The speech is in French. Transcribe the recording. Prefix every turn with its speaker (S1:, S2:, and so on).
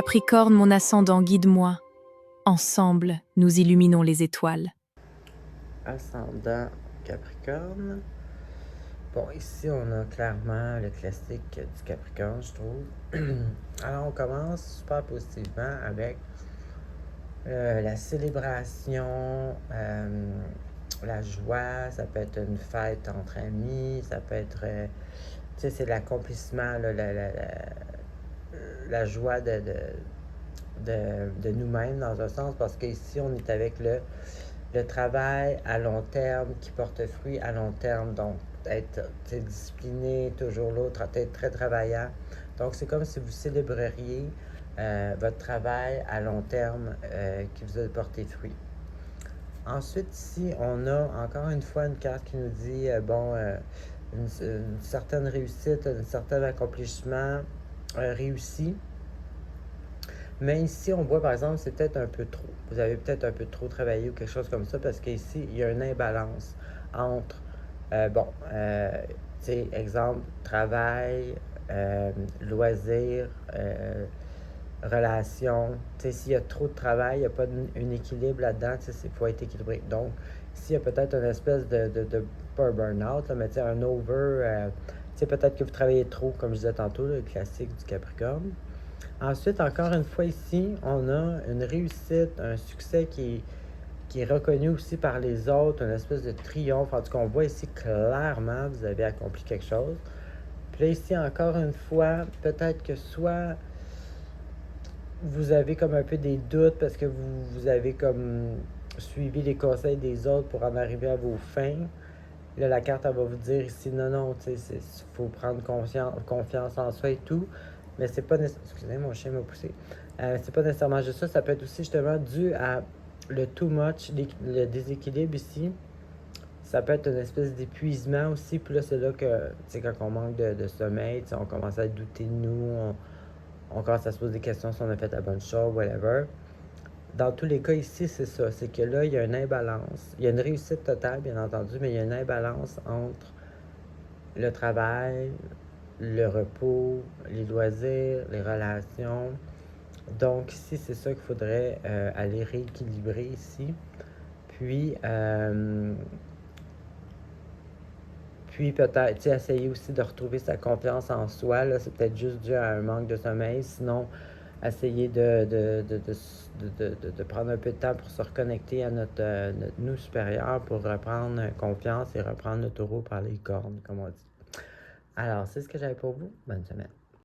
S1: Capricorne, mon ascendant, guide-moi. Ensemble, nous illuminons les étoiles.
S2: Ascendant Capricorne. Bon, ici, on a clairement le classique du Capricorne, je trouve. Alors, on commence super positivement avec la célébration, la joie. Ça peut être une fête entre amis, ça peut être, tu sais, c'est l'accomplissement, là, la joie de nous-mêmes dans un sens, parce qu'ici, on est avec le travail à long terme qui porte fruit à long terme. Donc, être discipliné, toujours l'autre, être très travaillant. Donc, c'est comme si vous célébreriez votre travail à long terme qui vous a porté fruit. Ensuite, ici, on a encore une fois une carte qui nous dit, une certaine réussite, un certain accomplissement réussi. Mais ici, on voit par exemple, c'est peut-être un peu trop. Vous avez peut-être un peu trop travaillé ou quelque chose comme ça, parce qu'ici, il y a une imbalance entre, tu sais, exemple, travail, loisirs, relations. Tu sais, s'il y a trop de travail, il n'y a pas un équilibre là-dedans, tu sais, il faut être équilibré. Donc, ici, il y a peut-être une espèce pas un burn-out, là, mais tu sais, un over. Tu sais, peut-être que vous travaillez trop, comme je disais tantôt, là, le classique du Capricorne. Ensuite, encore une fois ici, on a une réussite, un succès qui est reconnu aussi par les autres, une espèce de triomphe. En tout cas, on voit ici clairement, vous avez accompli quelque chose. Puis là, ici, encore une fois, peut-être que soit vous avez comme un peu des doutes parce que vous avez comme suivi les conseils des autres pour en arriver à vos fins. Là, la carte, elle va vous dire ici, non, non, tu sais, il faut prendre confiance en soi et tout. Mais c'est pas nécessairement... Excusez, mon chien m'a poussé. C'est pas nécessairement juste ça. Ça peut être aussi justement dû à le too much, le déséquilibre ici. Ça peut être une espèce d'épuisement aussi. Puis là, c'est là que, tu sais, quand on manque de sommeil, on commence à douter de nous. On commence à se poser des questions si on a fait la bonne chose, whatever. Dans tous les cas, ici, c'est ça. C'est que là, il y a une imbalance. Il y a une réussite totale, bien entendu, mais il y a une imbalance entre le travail, le repos, les loisirs, les relations. Donc, ici, c'est ça qu'il faudrait aller rééquilibrer ici. Puis, peut-être essayer aussi de retrouver sa confiance en soi. Là, c'est peut-être juste dû à un manque de sommeil. Sinon, essayer de prendre un peu de temps pour se reconnecter à notre nous supérieur pour reprendre confiance et reprendre le taureau par les cornes, comme on dit. Alors, c'est ce que j'avais pour vous. Bonne semaine.